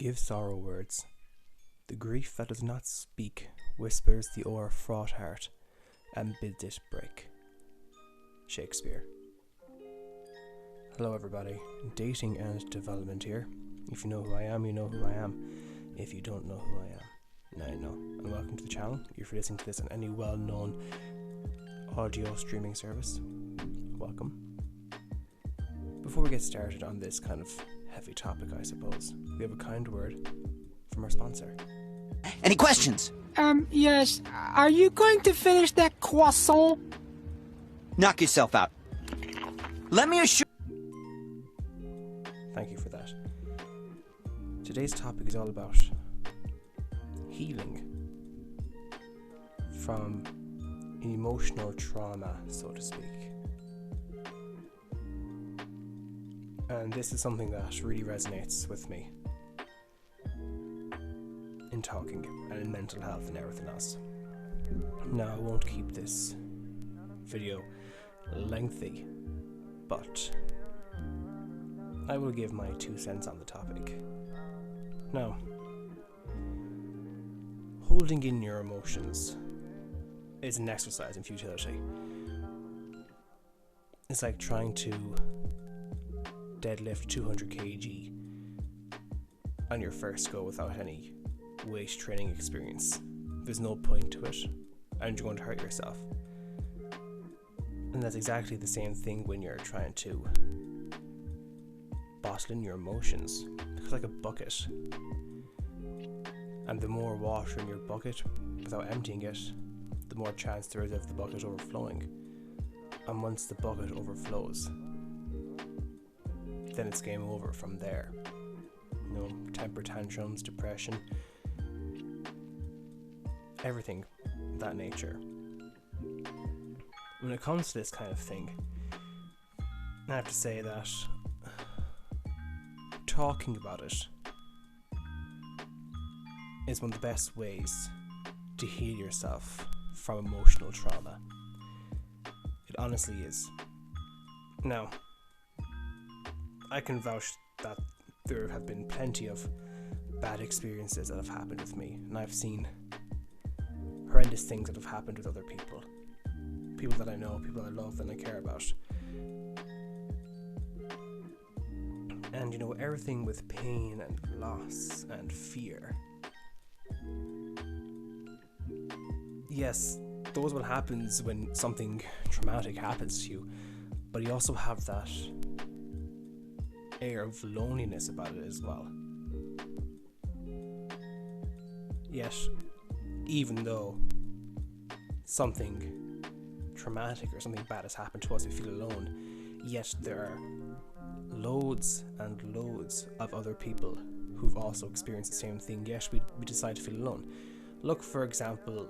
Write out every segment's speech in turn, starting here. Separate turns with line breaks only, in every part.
Give sorrow words. The grief that does not speak whispers the o'er-fraught heart and bids it break. Shakespeare. Hello everybody, dating and development here. If you know who I am, you know who I am. If you don't know who I am, now you know. And welcome to the channel. If you're listening to this on any well-known audio streaming service, welcome. Before we get started on this kind of heavy topic, I suppose, we have a kind word from our sponsor.
Any questions?
Yes. Are you going to finish that croissant?
Knock yourself out. Let me assure...
Thank you for that. Today's topic is all about healing from emotional trauma, so to speak. And this is something that really resonates with me in talking and in mental health and everything else. Now, I won't keep this video lengthy, but I will give my 2 cents on the topic. Now, holding in your emotions is an exercise in futility. It's like trying to deadlift 200 kg on your first go without any weight training experience. There's no point to it, and you're going to hurt yourself. And that's exactly the same thing when you're trying to bottle in your emotions. It's like a bucket, and the more water in your bucket without emptying it, the more chance there is of the bucket overflowing. And once the bucket overflows, then it's game over from there. You know, temper tantrums, depression, everything of that nature. When it comes to this kind of thing, I have to say that talking about it is one of the best ways to heal yourself from emotional trauma. It honestly is. Now, I can vouch that there have been plenty of bad experiences that have happened with me, and I've seen horrendous things that have happened with other people. People that I know, people I love, and I care about. And you know, everything with pain and loss and fear. Yes, those will happen when something traumatic happens to you, but you also have that air of loneliness about it as well. Yet, even though something traumatic or something bad has happened to us, we feel alone, yet there are loads and loads of other people who've also experienced the same thing, yet we decide to feel alone. Look, for example,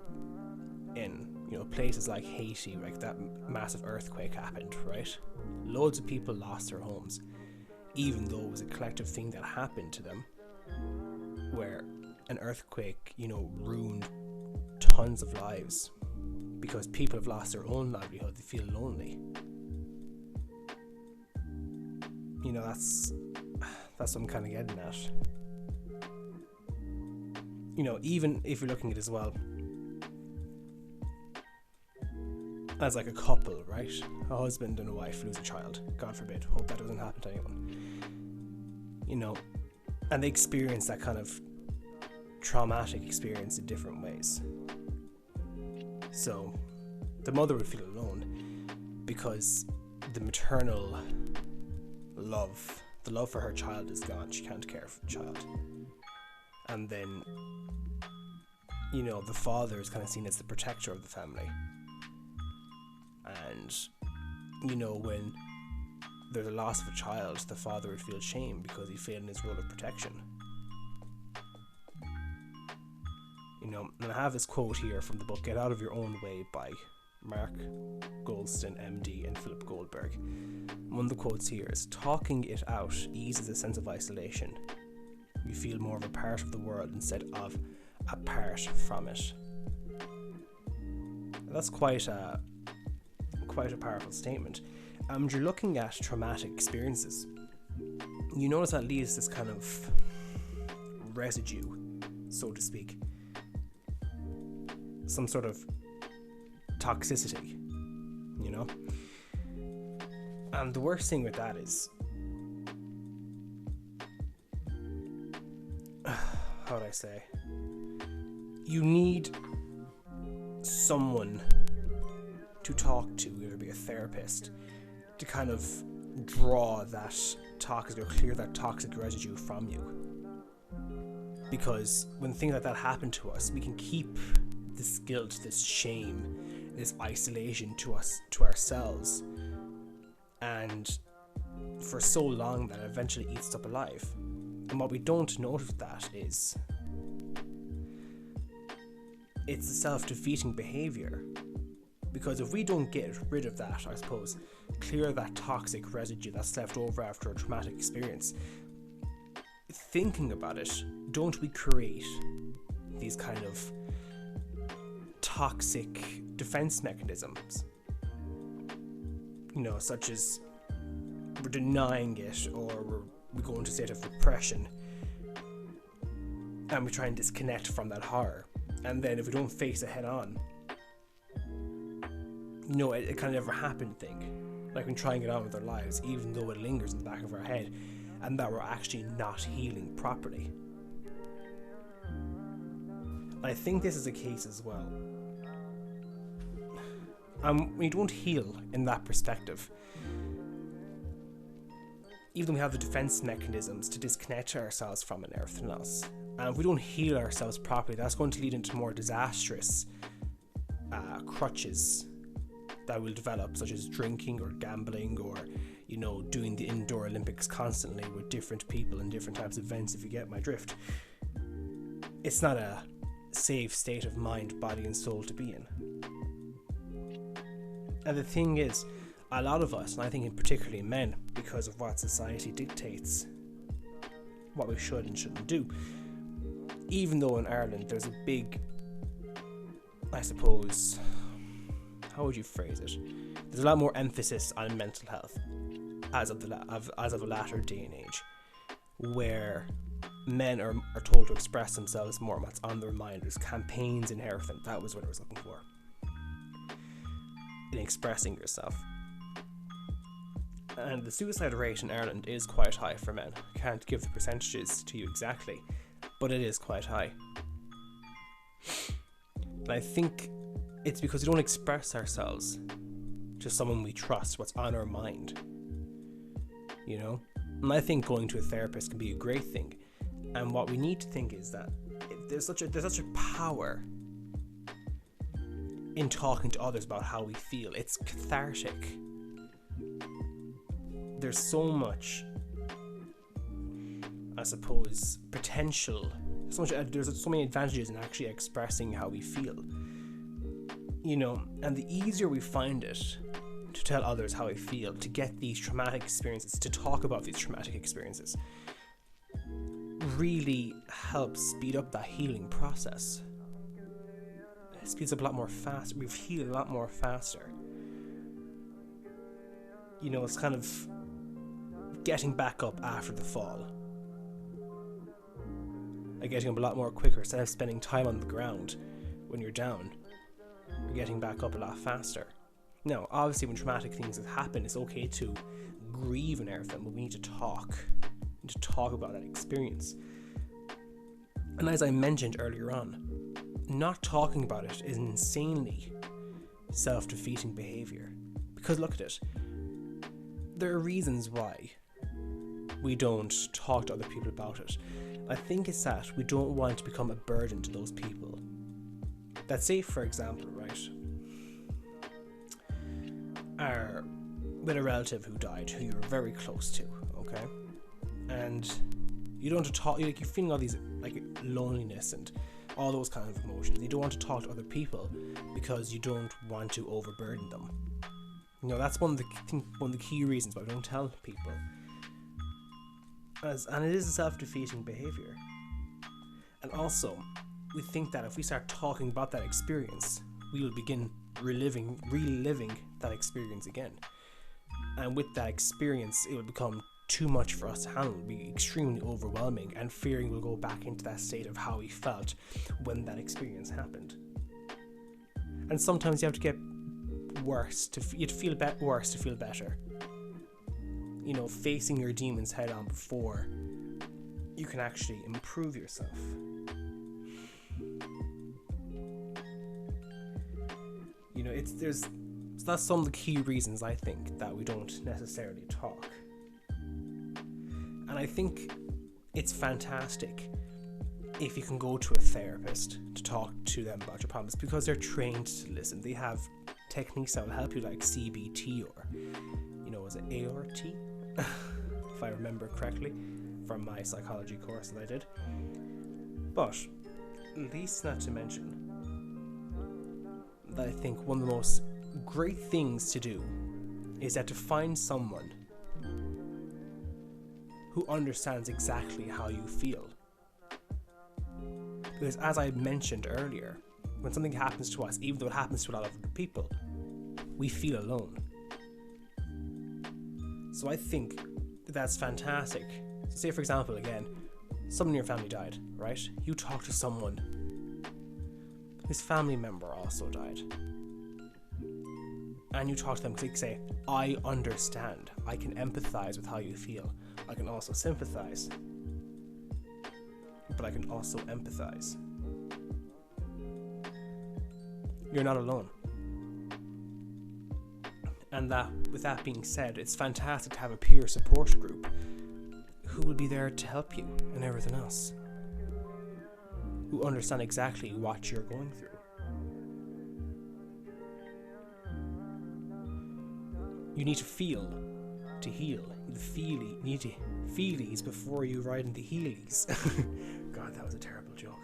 in places like Haiti, like that massive earthquake happened, right? Loads of people lost their homes, even though it was a collective thing that happened to them, where an earthquake, ruined tons of lives because people have lost their own livelihood. They feel lonely. That's what I'm kind of getting at. Even if you're looking at it as well as like a couple, right? A husband and a wife lose a child. God forbid. Hope that doesn't happen to anyone. And they experience that kind of traumatic experience in different ways. So the mother would feel alone because the maternal love, the love for her child is gone. She can't care for the child. And then, the father is kind of seen as the protector of the family. And, when there's a loss of a child, the father would feel shame because he failed in his role of protection. And I have this quote here from the book Get Out of Your Own Way by Mark Goldstein, MD, and Philip Goldberg. One of the quotes here is, "Talking it out eases a sense of isolation. You feel more of a part of the world instead of apart from it." That's quite a powerful statement. You're looking at traumatic experiences. You notice that leaves this kind of residue, so to speak. Some sort of toxicity, you know? And the worst thing with that is, how would I say? You need someone to talk to, whether it be a therapist, to kind of draw that toxic or clear that toxic residue from you. Because when things like that happen to us, we can keep this guilt, this shame, this isolation to ourselves, and for so long that it eventually eats us up alive. And what we don't notice with that is it's a self-defeating behavior. Because if we don't get rid of that, I suppose, clear that toxic residue that's left over after a traumatic experience, thinking about it, don't we create these kind of toxic defense mechanisms? You know, such as we're denying it, or we go into a state of repression, and we try and disconnect from that horror. And then if we don't face it head on, you know, it kind of never happened thing. Like when trying it on with our lives, even though it lingers in the back of our head, and that we're actually not healing properly. I think this is a case as well. We don't heal in that perspective. Even though we have the defense mechanisms to disconnect ourselves from it and everything else. And if we don't heal ourselves properly, that's going to lead into more disastrous crutches that will develop, such as drinking or gambling, or, you know, doing the indoor Olympics constantly with different people and different types of events, if you get my drift. It's not a safe state of mind, body and soul to be in. And the thing is, a lot of us, and I think in particularly men, because of what society dictates what we should and shouldn't do, even though in Ireland there's a big, I suppose, how would you phrase it? There's a lot more emphasis on mental health as of a latter day and age, where men are told to express themselves more, what's on their mind. There's campaigns and everything. That was what I was looking for. In expressing yourself. And the suicide rate in Ireland is quite high for men. I can't give the percentages to you exactly, but it is quite high. And I think it's because we don't express ourselves to someone we trust, what's on our mind. You know? And I think going to a therapist can be a great thing. And what we need to think is that there's such a power in talking to others about how we feel. It's cathartic. There's so much, I suppose, potential. There's so many advantages in actually expressing how we feel. You know, and the easier we find it to tell others how we feel, to get these traumatic experiences, to talk about these traumatic experiences, really helps speed up that healing process. It speeds up a lot more faster. We've healed a lot more faster. You know, it's kind of getting back up after the fall. Like getting up a lot more quicker. Instead of spending time on the ground when you're down, you're getting back up a lot faster. Now, obviously when traumatic things have happened, it's okay to grieve and everything, but we need to talk. We need to talk about that experience. And as I mentioned earlier on, not talking about it is an insanely self-defeating behavior. Because look at it. There are reasons why we don't talk to other people about it. I think it's that we don't want to become a burden to those people. That, say for example, right, are with a relative who died, who you were very close to, okay? And you don't want to talk, you're feeling all these, like, loneliness and all those kind of emotions. You don't want to talk to other people because you don't want to overburden them. You know, that's one of the key reasons why we don't tell people. And it is a self-defeating behavior. And also, we think that if we start talking about that experience, we will begin reliving that experience again. And with that experience, it will become too much for us to handle. It'll be extremely overwhelming, and fearing we'll go back into that state of how we felt when that experience happened. And sometimes you have to get worse you have to feel worse to feel better. You know, facing your demons head on before you can actually improve yourself. You know, that's some of the key reasons I think that we don't necessarily talk. And I think it's fantastic if you can go to a therapist to talk to them about your problems, because they're trained to listen. They have techniques that will help you, like CBT, or, you know, was it ART? If I remember correctly, from my psychology course that I did. But least not to mention that I think one of the most great things to do is that to find someone who understands exactly how you feel. Because as I mentioned earlier, when something happens to us, even though it happens to a lot of other people, we feel alone. So I think that's fantastic. So say, for example, again, someone in your family died, right? You talk to someone whose family member also died, and you talk to them because they say, I understand, I can empathize with how you feel, I can also sympathize, but I can also empathize. You're not alone. And with that being said, it's fantastic to have a peer support group who will be there to help you and everything else, who understand exactly what you're going through. You need to feel to heal. You need to feelies before you ride into heelies. God, that was a terrible joke.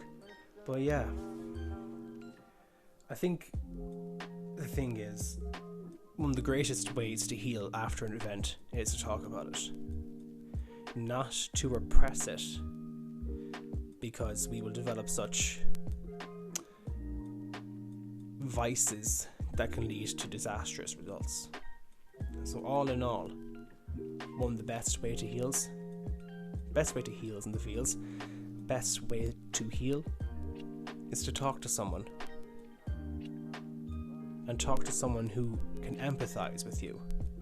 But yeah, I think the thing is, one of the greatest ways to heal after an event is to talk about it. Not to repress it, because we will develop such vices that can lead to disastrous results. So all in all, one of the best way to heals in the fields, best way to heal is to talk to someone. And talk to someone who can empathize with you,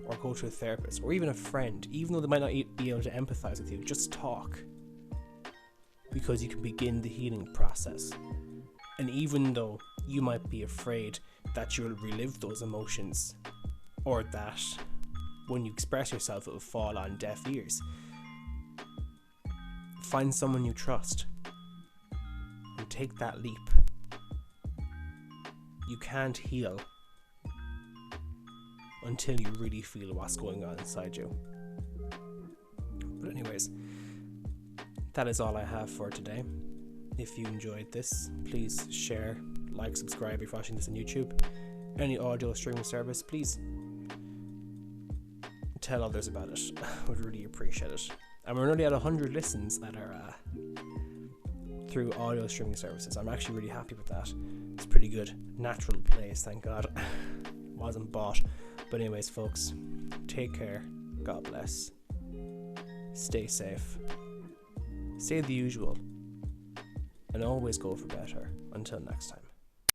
or go to a therapist, or even a friend. Even though they might not be able to empathize with you, just talk, because you can begin the healing process. And even though you might be afraid that you'll relive those emotions, or that when you express yourself it will fall on deaf ears, find someone you trust and take that leap. You can't heal until you really feel what's going on inside you. But anyways, that is all I have for today. If you enjoyed this, please share, like, subscribe if you're watching this on YouTube. Any audio streaming service, please tell others about it. I would really appreciate it. And we're nearly at 100 listens that are through audio streaming services. I'm actually really happy with that. It's pretty good. Natural plays, thank God. Wasn't bought. But anyways, folks, take care. God bless. Stay safe. Say the usual. And always go for better. Until next time.